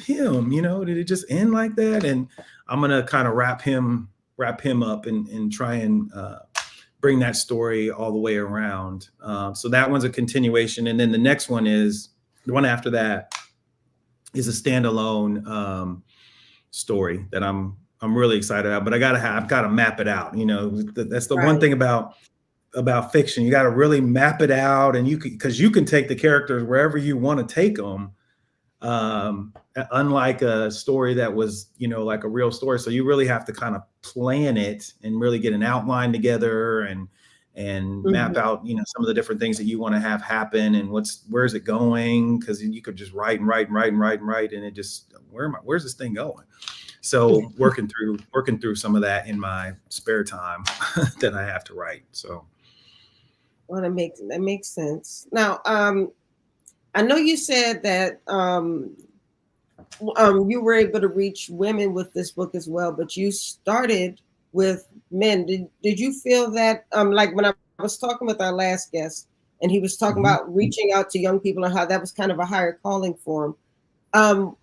him? You know, did it just end like that? And I'm going to kind of wrap him up and try and bring that story all the way around. So that one's a continuation. And then the next one is, the one after that is a standalone story that I'm really excited about, but I've got to map it out. You know, that's the one thing about fiction. You got to really map it out, and because you can take the characters wherever you want to take them. Unlike a story that was, you know, like a real story. So you really have to kind of plan it and really get an outline together and map out, you know, some of the different things that you want to have happen and where's it going? Because you could just write, and it just, where's this thing going? So working through some of that in my spare time that I have to write. So. Well, that makes sense. Now, I know you said that you were able to reach women with this book as well, but you started with men. Did you feel that, like when I was talking with our last guest, and he was talking about reaching out to young people and how that was kind of a higher calling for him?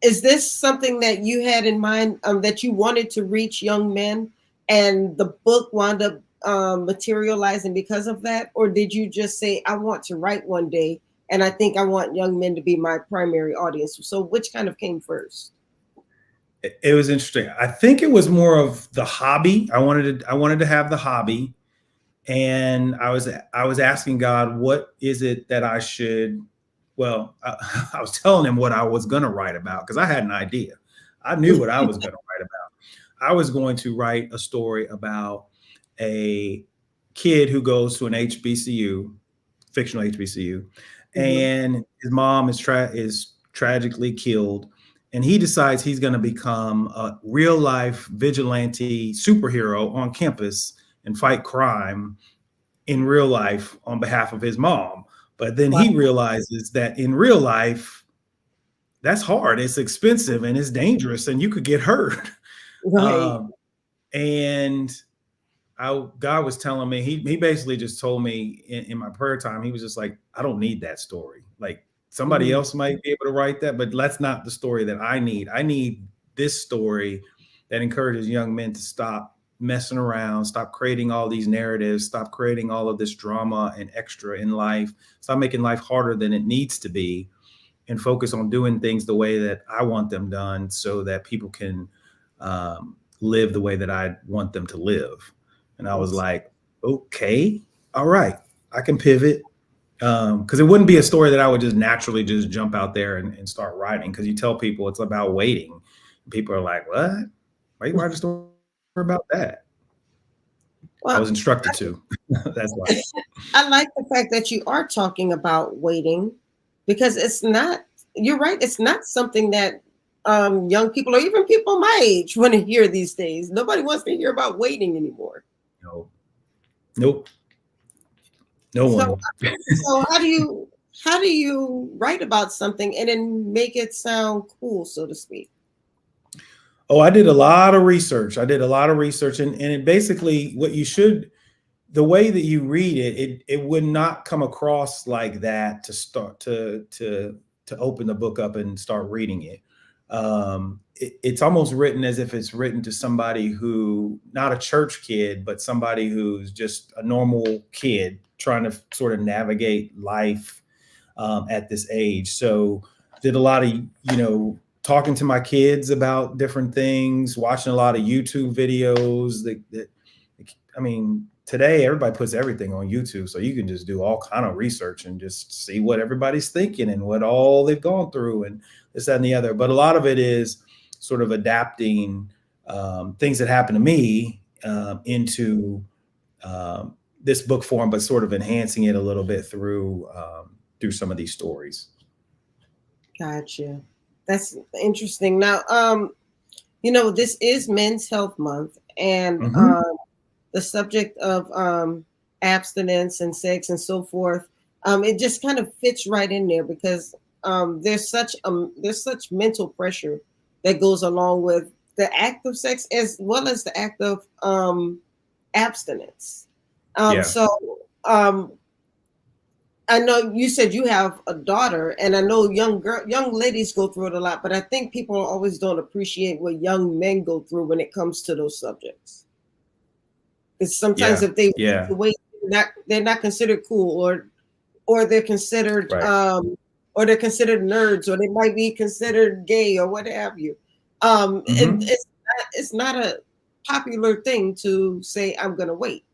Is this something that you had in mind, that you wanted to reach young men, and the book wound up materializing because of that? Or did you just say, I want to write one day, and I think I want young men to be my primary audience? So which kind of came first? It was interesting. I think it was more of the hobby. I wanted to have the hobby, and I was asking God, what is it that I should? Well, I was telling him what I was going to write about, because I had an idea. I knew what I was going to write about. I was going to write a story about a kid who goes to an HBCU, fictional HBCU, and his mom is tragically killed, and he decides he's going to become a real life vigilante superhero on campus and fight crime in real life on behalf of his mom. But then he realizes that in real life, that's hard. It's expensive and it's dangerous and you could get hurt. Right. And God was telling me, he basically just told me in my prayer time, he was just like, I don't need that story. Like somebody else might be able to write that, but that's not the story that I need. I need this story that encourages young men to stop messing around, stop creating all these narratives, stop creating all of this drama and extra in life, stop making life harder than it needs to be, and focus on doing things the way that I want them done so that people can live the way that I want them to live. And I was like, okay, all right, I can pivot. Because it wouldn't be a story that I would just naturally just jump out there and start writing. Because you tell people it's about waiting. People are like, what? Why you write a story about that? Well, I was instructed to. That's why. I like the fact that you are talking about waiting, because it's not, you're right, it's not something that young people or even people my age want to hear these days. Nobody wants to hear about waiting anymore. No. Nope. No one. So how do you write about something and then make it sound cool, so to speak? Oh, I did a lot of research. And it basically what you should, the way that you read it would not come across like that to start to open the book up and start reading it. It's almost written as if it's written to somebody who, not a church kid, but somebody who's just a normal kid trying to sort of navigate life at this age. So did a lot of, talking to my kids about different things, watching a lot of YouTube videos today everybody puts everything on YouTube. So you can just do all kind of research and just see what everybody's thinking and what all they've gone through and this, that, and the other. But a lot of it is sort of adapting things that happened to me into this book form, but sort of enhancing it a little bit through some of these stories. Gotcha. That's interesting. Now, this is Men's Health Month, and the subject of abstinence and sex and so forth, it just kind of fits right in there because there's such mental pressure that goes along with the act of sex as well as the act of abstinence. I know you said you have a daughter, and I know young ladies go through it a lot, but I think people always don't appreciate what young men go through when it comes to those subjects. Because sometimes if they wait, they're not considered cool, or they're considered nerds, or they might be considered gay or what have you. And it's not a popular thing to say, I'm going to wait.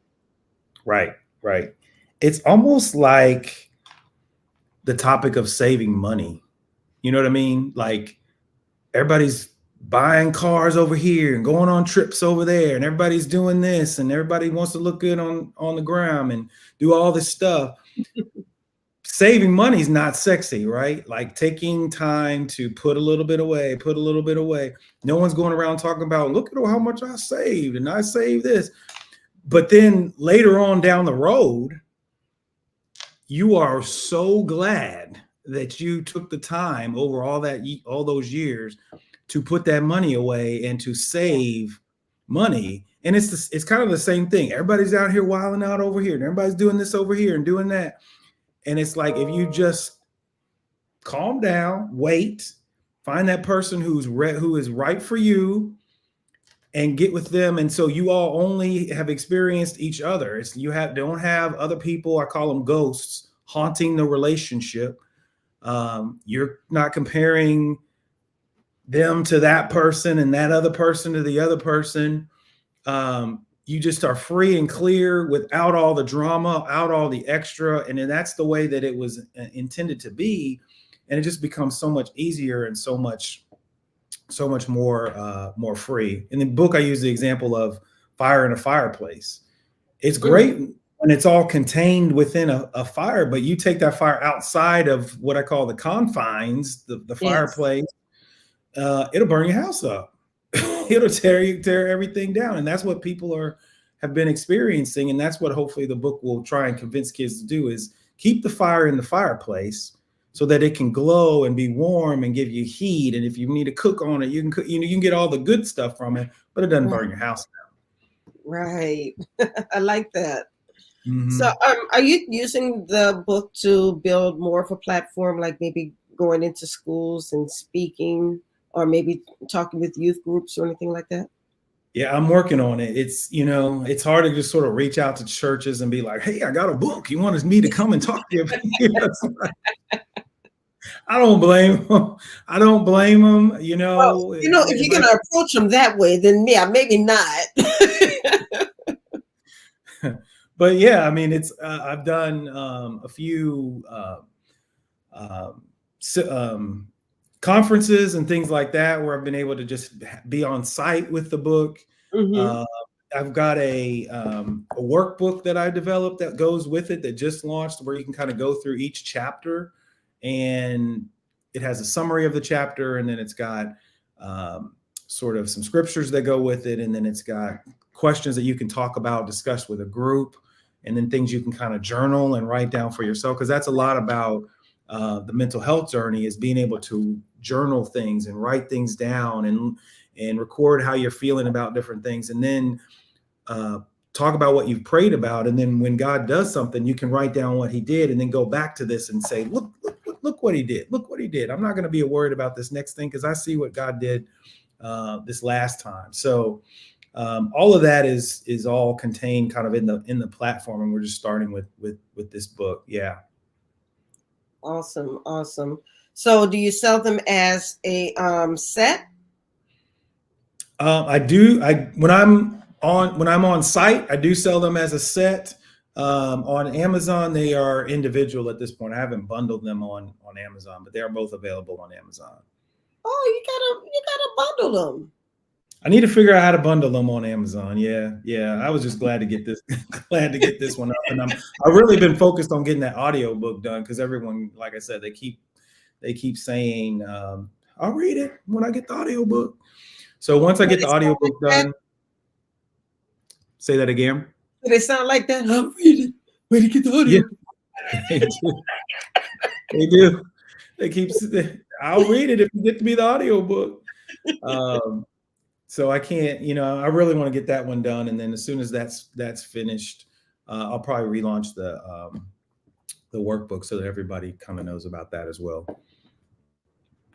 Right. It's almost like the topic of saving money. You know what I mean? Like everybody's buying cars over here and going on trips over there, and everybody's doing this, and everybody wants to look good on the gram and do all this stuff. Saving money is not sexy, right? Like taking time to put a little bit away. No one's going around talking about, look at how much I saved and I saved this. But then later on down the road, you are so glad that you took the time over all those years to put that money away and to save money. And it's kind of the same thing. Everybody's out here wilding out over here, and everybody's doing this over here and doing that. And it's like, if you just calm down, wait, find that person who is right for you, and get with them. And so you all only have experienced each other. Don't have other people, I call them ghosts, haunting the relationship. You're not comparing them to that person and that other person to the other person. You just are free and clear without all the drama, out all the extra. And then that's the way that it was intended to be. And it just becomes so much easier and so much more free. In the book, I use the example of fire in a fireplace. It's great when it's all contained within a fire, but you take that fire outside of what I call the confines, the fireplace, it'll burn your house up. It'll tear everything down. And that's what people have been experiencing. And that's what hopefully the book will try and convince kids to do, is keep the fire in the fireplace so that it can glow and be warm and give you heat. And if you need to cook on it, you can cook, you know, you can get all the good stuff from it, but it doesn't burn your house down. Right. I like that. So, Mm-hmm. are you using the book to build more of a platform, like maybe going into schools and speaking, or maybe talking with youth groups or anything like that? Yeah, I'm working on it. It's, you know, it's hard to just sort of reach out to churches and be like, hey, I got a book. You want me to come and talk to you? You know, I don't blame them. I don't blame them. You Well, know, if you're going to approach them that way, then yeah, maybe not. But yeah, I mean, it's I've done a few conferences and things like that where I've been able to just be on site with the book. Mm-hmm. I've got a workbook that I developed that goes with it that just launched, where you can kind of go through each chapter, and it has a summary of the chapter, and then it's got sort of some scriptures that go with it, and then it's got questions that you can talk about, discuss with a group, and then things you can kind of journal and write down for yourself, because that's a lot about the mental health journey, is being able to journal things and write things down and record how you're feeling about different things, and then talk about what you've prayed about. And then when God does something, you can write down what he did and then go back to this and say, look what he did. Look what he did. I'm not going to be worried about this next thing because I see what God did this last time. So all of that is all contained kind of in the platform, and we're just starting with this book. Yeah. Awesome. So do you sell them as a set? I do. When I'm on site, I do sell them as a set. On Amazon, they are individual at this point. I haven't bundled them on Amazon, but they are both available on Amazon. Oh, you gotta bundle them. I need to figure out how to bundle them on Amazon. Yeah. I was just glad to get this one up, and I've really been focused on getting that audio book done, because everyone, like I said, they keep saying, I'll read it when I get the audio book. So once I get the audio book done, say that again. Do they sound like that? I'll read it when you get the audio. Yeah. They do. They keep. I'll read it if you get to be the audio book. So I can't, I really want to get that one done, and then as soon as that's finished, I'll probably relaunch the workbook so that everybody kind of knows about that as well.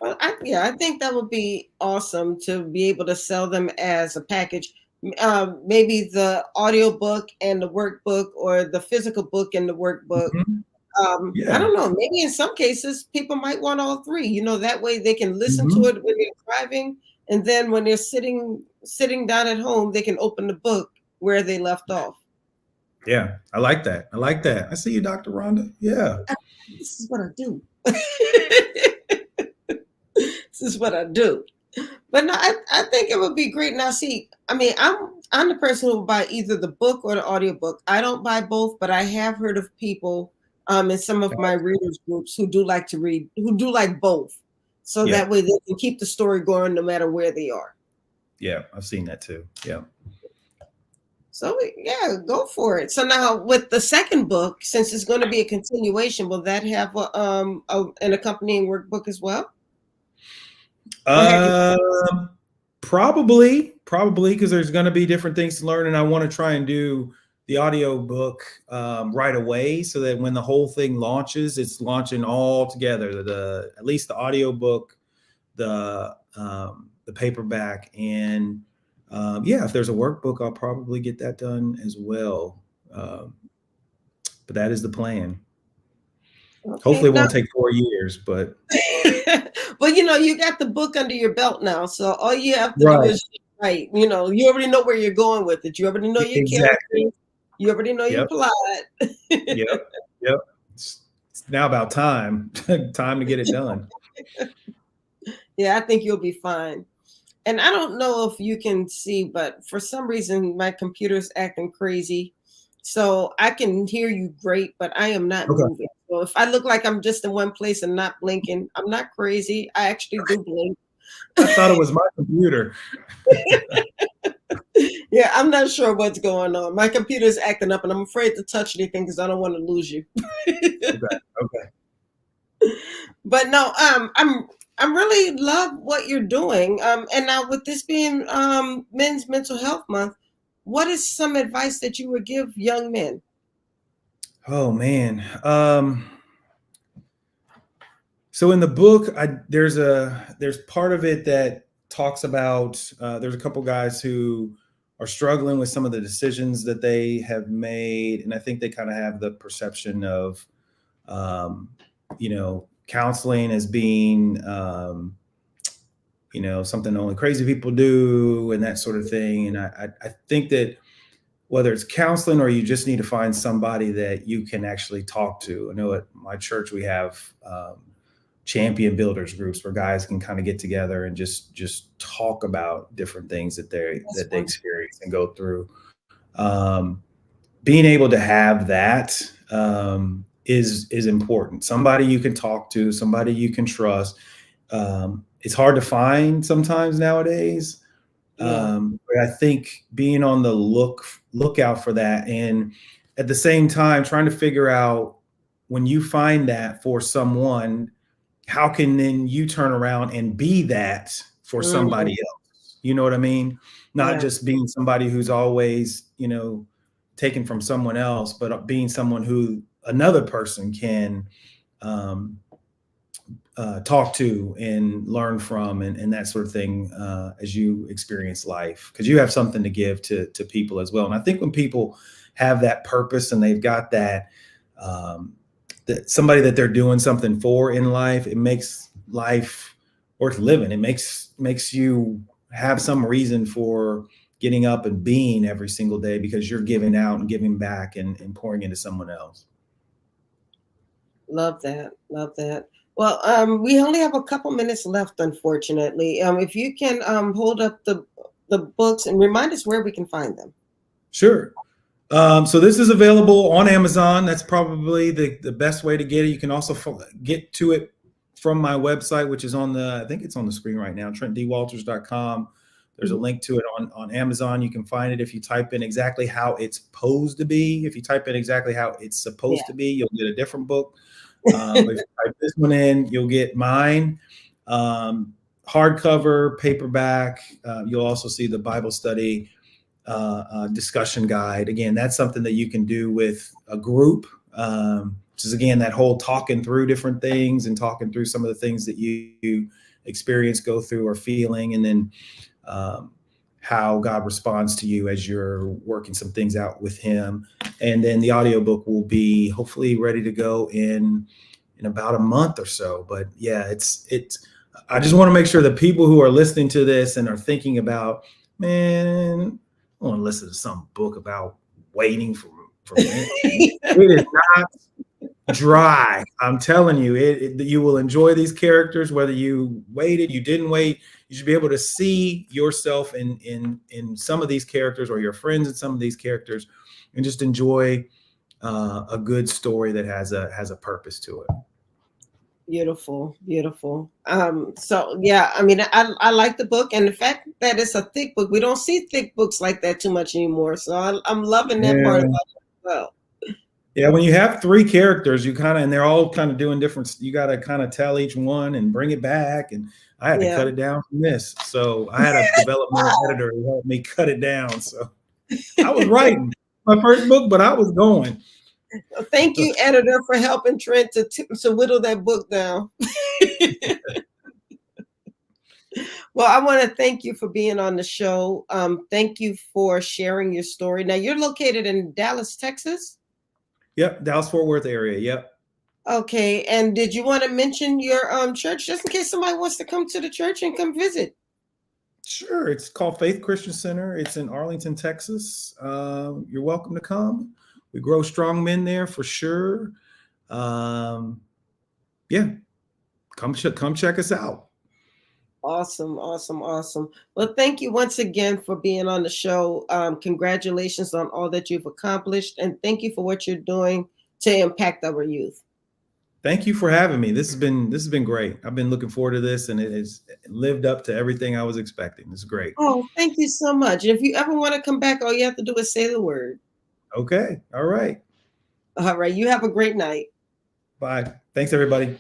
Well, I think that would be awesome to be able to sell them as a package. Maybe the audio book and the workbook, or the physical book and the workbook. Mm-hmm. I don't know. Maybe in some cases, people might want all three. That way they can listen to it when they're driving, and then when they're sitting down at home, they can open the book where they left off. Yeah, I like that. I see you, Dr. Rhonda. Yeah. This is what I do. This is what I do. But no, I think it would be great. Now, see, I mean, I'm the person who will buy either the book or the audiobook. I don't buy both, but I have heard of people in some of my readers groups who do like to read, who do like both. So that way they can keep the story going no matter where they are. Yeah, I've seen that too. Yeah. So yeah, go for it. So now with the second book, since it's going to be a continuation, will that have an accompanying workbook as well? Probably, because there's going to be different things to learn, and I want to try and do the audio book right away, so that when the whole thing launches, it's launching all together. At least the audio book, the paperback, and if there's a workbook, I'll probably get that done as well. But that is the plan. Okay, hopefully it won't take 4 years, but well, you got the book under your belt now, so all you have to do is write. You already know where you're going with it. You already know your characters. You already know your plot. Yep. It's now about time to get it done. Yeah, I think you'll be fine. And I don't know if you can see, but for some reason my computer's acting crazy. So I can hear you great, but I am not moving. So if I look like I'm just in one place and not blinking, I'm not crazy. I actually do blink. I thought it was my computer. Yeah, I'm not sure what's going on. My computer's acting up, and I'm afraid to touch anything because I don't want to lose you. Okay. Okay. But no, I'm really love what you're doing. And now with this being Men's Mental Health Month, what is some advice that you would give young men? Oh man. So in the book, there's part of it that talks about there's a couple guys who are struggling with some of the decisions that they have made, and I think they kind of have the perception of counseling as being something only crazy people do and that sort of thing. And I think that whether it's counseling or you just need to find somebody that you can actually talk to. I know at my church we have champion builders groups where guys can kind of get together and just talk about different things that they experience and go through. Being able to have that is important. Somebody you can talk to, somebody you can trust. It's hard to find sometimes nowadays. But I think being on the lookout for that, and at the same time trying to figure out when you find that for someone, how can then you turn around and be that for somebody else? You know what I mean? Not just being somebody who's always, taken from someone else, but being someone who another person can talk to and learn from and that sort of thing as you experience life, because you have something to give to people as well. And I think when people have that purpose and they've got that somebody that they're doing something for in life, it makes life worth living. It makes you have some reason for getting up and being every single day, because you're giving out and giving back and pouring into someone else. Love that. Love that. Well, we only have a couple minutes left, unfortunately. If you can hold up the books and remind us where we can find them. Sure. So this is available on Amazon. That's probably the best way to get it. You can also get to it from my website, which is I think it's on the screen right now, TrentDWalters.com. There's a link to it on Amazon. You can find it if you type in exactly how it's supposed to be. If you type in exactly how it's supposed to be, you'll get a different book. But if you type this one in, you'll get mine. Hardcover, paperback. You'll also see the Bible study discussion guide. Again, that's something that you can do with a group, which is, again, that whole talking through different things and talking through some of the things that you experience, go through, or feeling, and then how God responds to you as you're working some things out with him. And then the audiobook will be hopefully ready to go in about a month or so. But yeah, I just want to make sure that people who are listening to this and are thinking about, man, I want to listen to some book about waiting for men. It is not dry. I'm telling you, you will enjoy these characters, whether you waited, you didn't wait. You should be able to see yourself in some of these characters, or your friends in some of these characters, and just enjoy a good story that has a purpose to it. Beautiful, beautiful. So yeah, I mean, I like the book, and the fact that it's a thick book. We don't see thick books like that too much anymore. So I'm loving that part about it as well. Yeah, when you have three characters, and they're all kind of doing different, you got to kind of tell each one and bring it back. And I had to cut it down from this. So I had a developmental editor who helped me cut it down. So I was writing my first book, but I was going. Well, thank you, editor, for helping Trent to whittle that book down. Well, I want to thank you for being on the show. Thank you for sharing your story. Now, you're located in Dallas, Texas? Yep, Dallas-Fort Worth area, yep. Okay, and did you want to mention your church, just in case somebody wants to come to the church and come visit? Sure, it's called Faith Christian Center. It's in Arlington, Texas. You're welcome to come. We grow strong men there for sure. Yeah, come check us out. Awesome. Well, thank you once again for being on the show. Congratulations on all that you've accomplished, and thank you for what you're doing to impact our youth. Thank you for having me. This has been great. I've been looking forward to this, and it has lived up to everything I was expecting. It's great. Oh, thank you so much. If you ever want to come back, all you have to do is say the word. Okay. All right. All right. You have a great night. Bye. Thanks, everybody.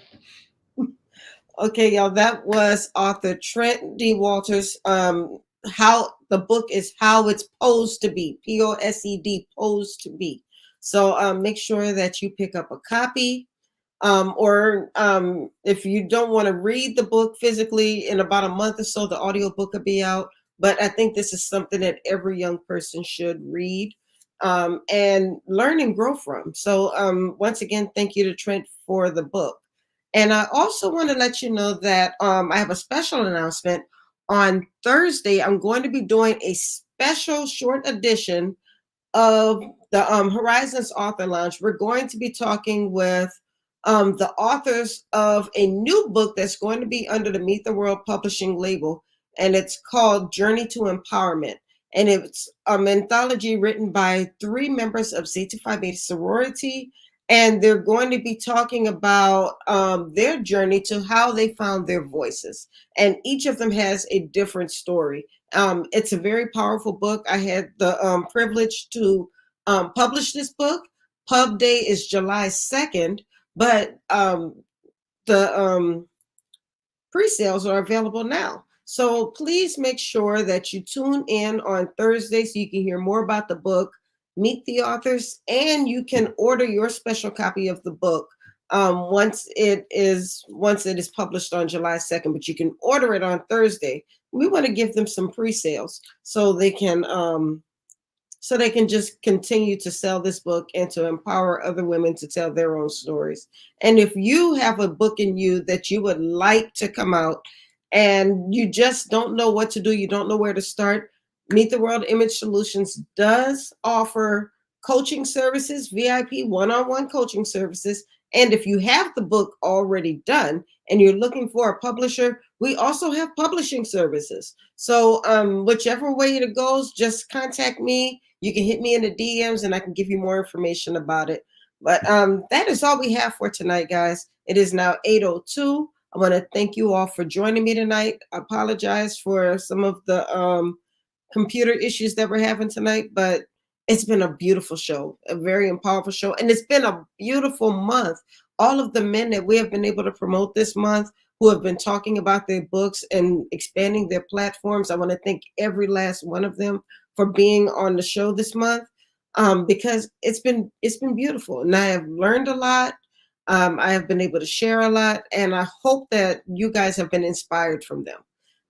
Okay, y'all. That was author Trent D. Walters. How the book is How It's Posed to Be. POSED, posed to be. So make sure that you pick up a copy. Or if you don't want to read the book physically, in about a month or so, the audio book will be out. But I think this is something that every young person should read and learn and grow from. So once again, thank you to Trent for the book. And I also want to let you know that I have a special announcement. On Thursday, I'm going to be doing a special short edition of the Horizons Author Lounge. We're going to be talking with the authors of a new book that's going to be under the Meet the World Publishing label, and it's called Journey to Empowerment. And it's an anthology written by 3 members of Zeta Phi Beta sorority, and they're going to be talking about their journey to how they found their voices. And each of them has a different story. It's a very powerful book. I had the privilege to publish this book. Pub day is July 2nd, but the pre-sales are available now. So please make sure that you tune in on Thursday so you can hear more about the book, meet the authors, and you can order your special copy of the book once it is published on July 2nd. But you can order it on Thursday. We want to give them some pre-sales so they can just continue to sell this book and to empower other women to tell their own stories. And if you have a book in you that you would like to come out and you just don't know what to do, you don't know where to start, Meet the World Image Solutions does offer coaching services, VIP one-on-one coaching services. And if you have the book already done and you're looking for a publisher, we also have publishing services. So whichever way it goes, just contact me. You can hit me in the DMs and I can give you more information about it. But that is all we have for tonight, guys. It is now 8:02. I want to thank you all for joining me tonight. I apologize for some of the computer issues that we're having tonight, but it's been a beautiful show, a very powerful show. And it's been a beautiful month. All of the men that we have been able to promote this month who have been talking about their books and expanding their platforms, I want to thank every last one of them for being on the show this month because it's been beautiful. And I have learned a lot. I have been able to share a lot. And I hope that you guys have been inspired from them.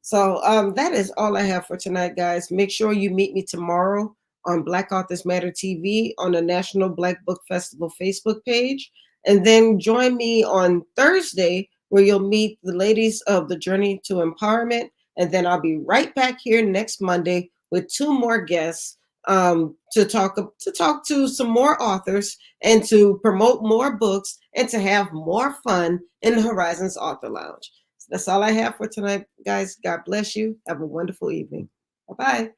So that is all I have for tonight, guys. Make sure you meet me tomorrow on Black Authors Matter TV on the National Black Book Festival Facebook page. And then join me on Thursday where you'll meet the ladies of the Journey to Empowerment. And then I'll be right back here next Monday with 2 more guests to talk to some more authors and to promote more books and to have more fun in the Horizons Author Lounge. That's all I have for tonight, guys. God bless you. Have a wonderful evening. Bye-bye.